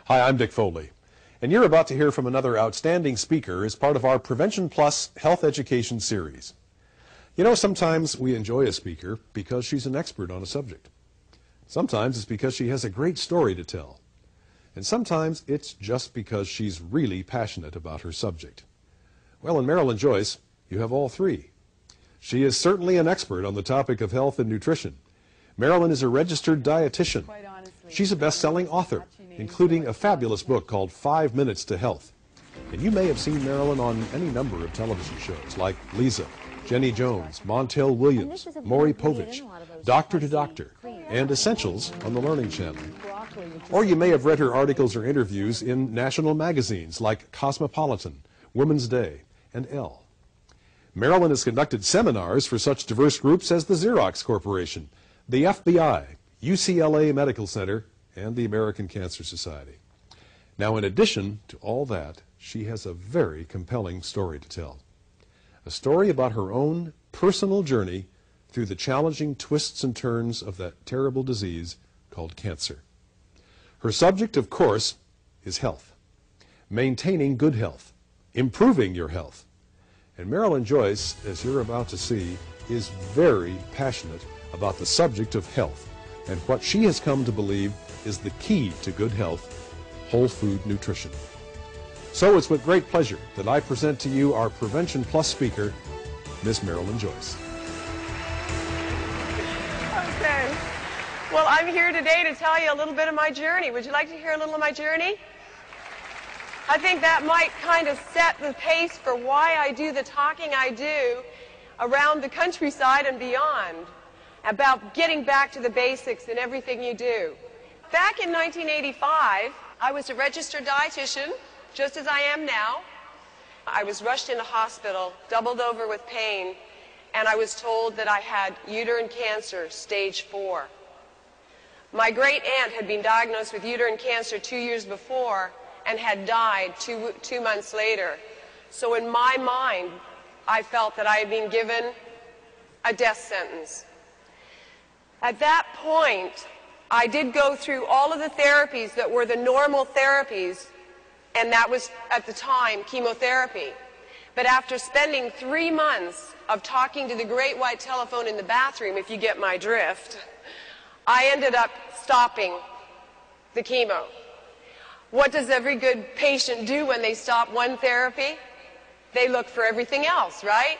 Hi, I'm Dick Foley, and you're about to hear from another outstanding speaker as part of our Prevention Plus Health Education series. You know, sometimes we enjoy a speaker because she's an expert on a subject. Sometimes it's because she has a great story to tell. And sometimes it's just because she's really passionate about her subject. Well, in Marilyn Joyce, you have all three. She is certainly an expert on the topic of health and nutrition. Marilyn is a registered dietitian. She's a best-selling author, including a fabulous book called 5 Minutes to Health. And you may have seen Marilyn on any number of television shows like Lisa, Jenny Jones, Montel Williams, Maury Povich, Doctor to Doctor, and Essentials on the Learning Channel. Or you may have read her articles or interviews in national magazines like Cosmopolitan, Women's Day, and Elle. Marilyn has conducted seminars for such diverse groups as the Xerox Corporation, the FBI, UCLA Medical Center, and the American Cancer Society. Now, in addition to all that, she has a very compelling story to tell. A story about her own personal journey through the challenging twists and turns of that terrible disease called cancer. Her subject, of course, is health. Maintaining good health, improving your health. And Marilyn Joyce, as you're about to see, is very passionate about the subject of health and what she has come to believe is the key to good health, whole food nutrition. So it's with great pleasure that I present to you our Prevention Plus speaker, Miss Marilyn Joyce. Okay. Well, I'm here today to tell you a little bit of my journey. Would you like to hear a little of my journey? I think that might kind of set the pace for why I do the talking I do around the countryside and beyond, about getting back to the basics in everything you do. Back in 1985, I was a registered dietitian, just as I am now. I was rushed into hospital, doubled over with pain, and I was told that I had uterine cancer, stage 4. My great aunt had been diagnosed with uterine cancer 2 years before and had died two months later. So in my mind, I felt that I had been given a death sentence. At that point, I did go through all of the therapies that were the normal therapies, and that was, at the time, chemotherapy. But after spending 3 months of talking to the great white telephone in the bathroom, if you get my drift, I ended up stopping the chemo. What does every good patient do when they stop one therapy? They look for everything else, right?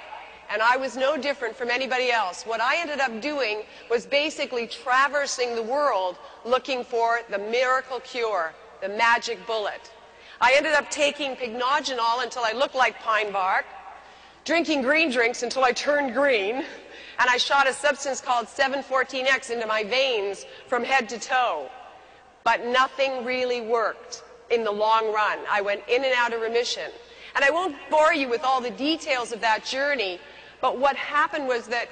And I was no different from anybody else. What I ended up doing was basically traversing the world looking for the miracle cure, the magic bullet. I ended up taking pycnogenol until I looked like pine bark, drinking green drinks until I turned green, and I shot a substance called 7-14X into my veins from head to toe. But nothing really worked in the long run. I went in and out of remission. And I won't bore you with all the details of that journey, but what happened was that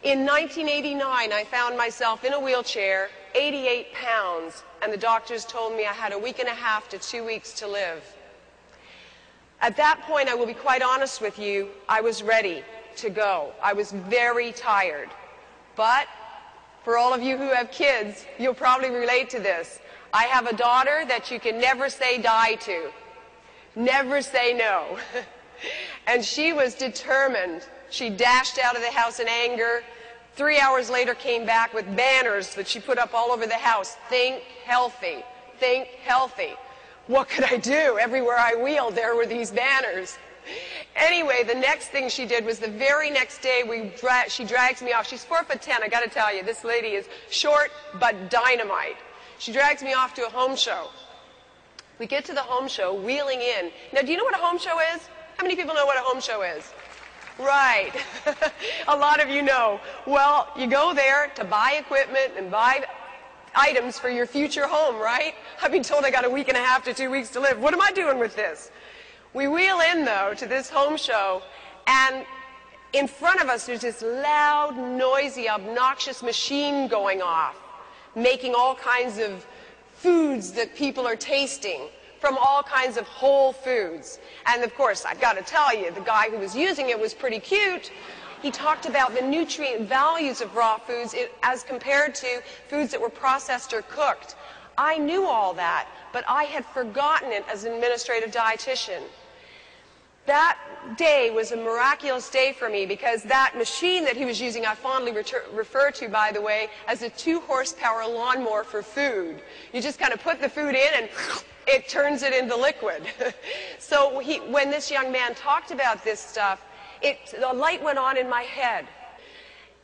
in 1989, I found myself in a wheelchair, 88 pounds, and the doctors told me I had a week and a half to 2 weeks to live. At that point, I will be quite honest with you, I was ready to go. I was very tired. But for all of you who have kids, you'll probably relate to this. I have a daughter that you can never say die to. Never say no. And she was determined. She dashed out of the house in anger. 3 hours later came back with banners that she put up all over the house. Think healthy. Think healthy. What could I do? Everywhere I wheeled, there were these banners. Anyway, the next thing she did was the very next day she drags me off. She's 4'10", I got to tell you. This lady is short but dynamite. She drags me off to a home show. We get to the home show, wheeling in. Now, do you know what a home show is? How many people know what a home show is? Right. A lot of you know. Well, you go there to buy equipment and buy items for your future home, right? I've been told I got a week and a half to 2 weeks to live. What am I doing with this? We wheel in, though, to this home show, and in front of us there's this loud, noisy, obnoxious machine going off, making all kinds of foods that people are tasting from all kinds of whole foods. And of course, I've got to tell you, the guy who was using it was pretty cute. He talked about the nutrient values of raw foods as compared to foods that were processed or cooked. I knew all that, but I had forgotten it as an administrative dietitian. That day was a miraculous day for me because that machine that he was using, I fondly refer to, by the way, as a 2-horsepower lawnmower for food. You just kind of put the food in and it turns it into liquid. So when this young man talked about this stuff, the light went on in my head.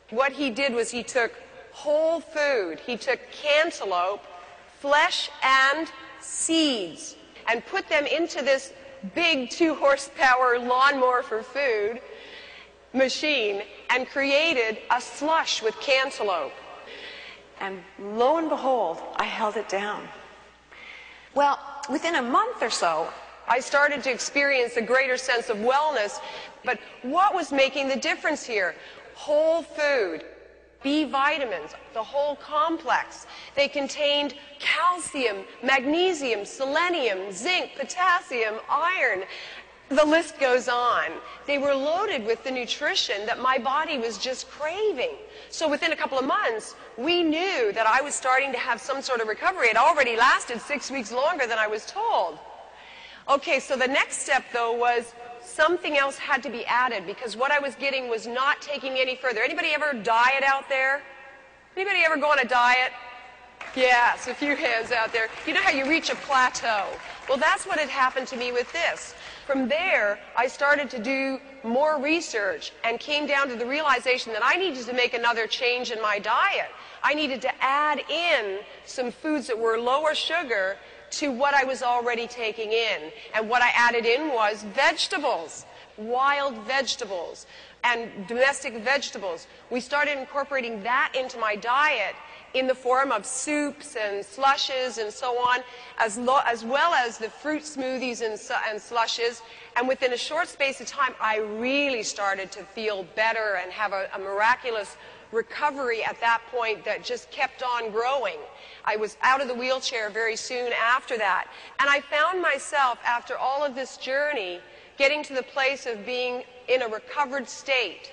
What he did was he took whole food, he took cantaloupe, flesh and seeds, and put them into this big 2-horsepower lawnmower for food machine and created a slush with cantaloupe. And lo and behold, I held it down. Well, within a month or so, I started to experience a greater sense of wellness. But what was making the difference here? Whole food, B vitamins, the whole complex. They contained calcium, magnesium, selenium, zinc, potassium, iron. The list goes on. They were loaded with the nutrition that my body was just craving. So within a couple of months, we knew that I was starting to have some sort of recovery. It already lasted 6 weeks longer than I was told. Okay, so the next step, though, was something else had to be added because what I was getting was not taking any further. Anybody ever diet out there? Anybody ever go on a diet? Yes, a few hands out there. You know how you reach a plateau? Well, that's what had happened to me with this. From there, I started to do more research and came down to the realization that I needed to make another change in my diet. I needed to add in some foods that were lower sugar to what I was already taking in. And what I added in was vegetables, wild vegetables, and domestic vegetables. We started incorporating that into my diet in the form of soups and slushes and so on, as well as the fruit smoothies and slushes. And within a short space of time, I really started to feel better and have a miraculous recovery at that point that just kept on growing. I was out of the wheelchair very soon after that. And I found myself, after all of this journey, getting to the place of being in a recovered state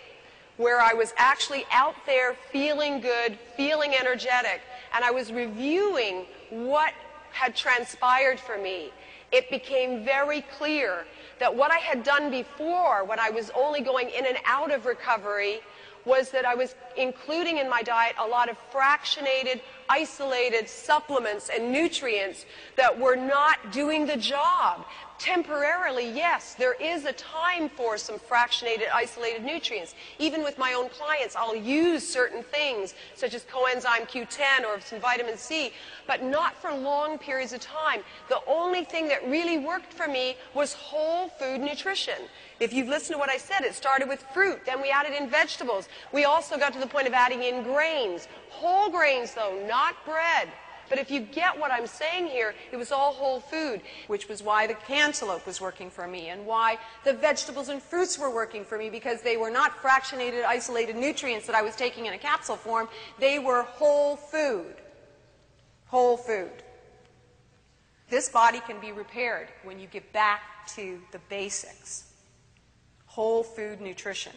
where I was actually out there feeling good, feeling energetic, and I was reviewing what had transpired for me. It became very clear that what I had done before, when I was only going in and out of recovery, was that I was including in my diet a lot of fractionated, isolated supplements and nutrients that were not doing the job. Temporarily, yes, there is a time for some fractionated, isolated nutrients. Even with my own clients, I'll use certain things, such as coenzyme Q10 or some vitamin C, but not for long periods of time. The only thing that really worked for me was whole food nutrition. If you've listened to what I said, it started with fruit, then we added in vegetables. We also got to the point of adding in grains. Whole grains, though, not bread. But if you get what I'm saying here, it was all whole food, which was why the cantaloupe was working for me and why the vegetables and fruits were working for me, because they were not fractionated, isolated nutrients that I was taking in a capsule form. They were whole food. Whole food. This body can be repaired when you get back to the basics. Whole food nutrition.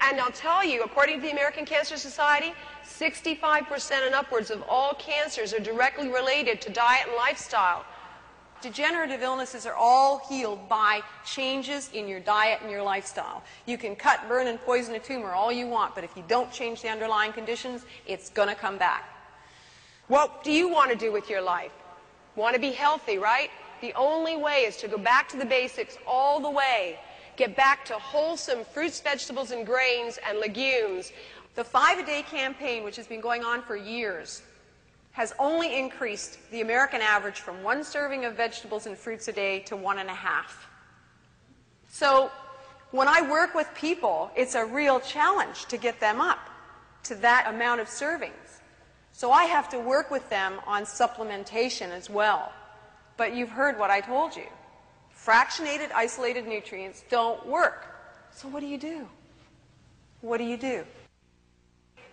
And I'll tell you, according to the American Cancer Society, 65% and upwards of all cancers are directly related to diet and lifestyle. Degenerative illnesses are all healed by changes in your diet and your lifestyle. You can cut, burn, and poison a tumor all you want, but if you don't change the underlying conditions, it's going to come back. What do you want to do with your life? Want to be healthy, right? The only way is to go back to the basics all the way. Get back to wholesome fruits, vegetables, and grains and legumes. The 5-a-day campaign, which has been going on for years, has only increased the American average from 1 serving of vegetables and fruits a day to 1.5. So when I work with people, it's a real challenge to get them up to that amount of servings. So I have to work with them on supplementation as well. But you've heard what I told you. Fractionated, isolated nutrients don't work. So what do you do? What do you do?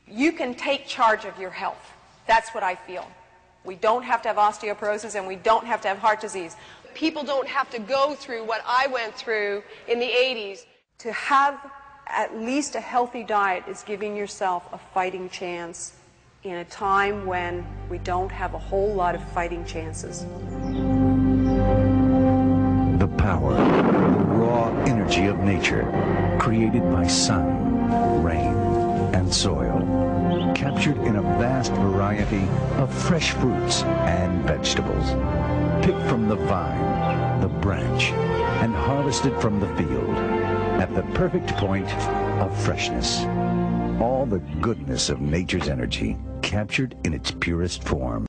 You can take charge of your health. That's what I feel. We don't have to have osteoporosis and we don't have to have heart disease. People don't have to go through what I went through in the 80s. To have at least a healthy diet is giving yourself a fighting chance. in a time when we don't have a whole lot of fighting chances. The power, the raw energy of nature, created by sun, rain, and soil, captured in a vast variety of fresh fruits and vegetables, picked from the vine, the branch, and harvested from the field, at the perfect point of freshness. All the goodness of nature's energy captured in its purest form.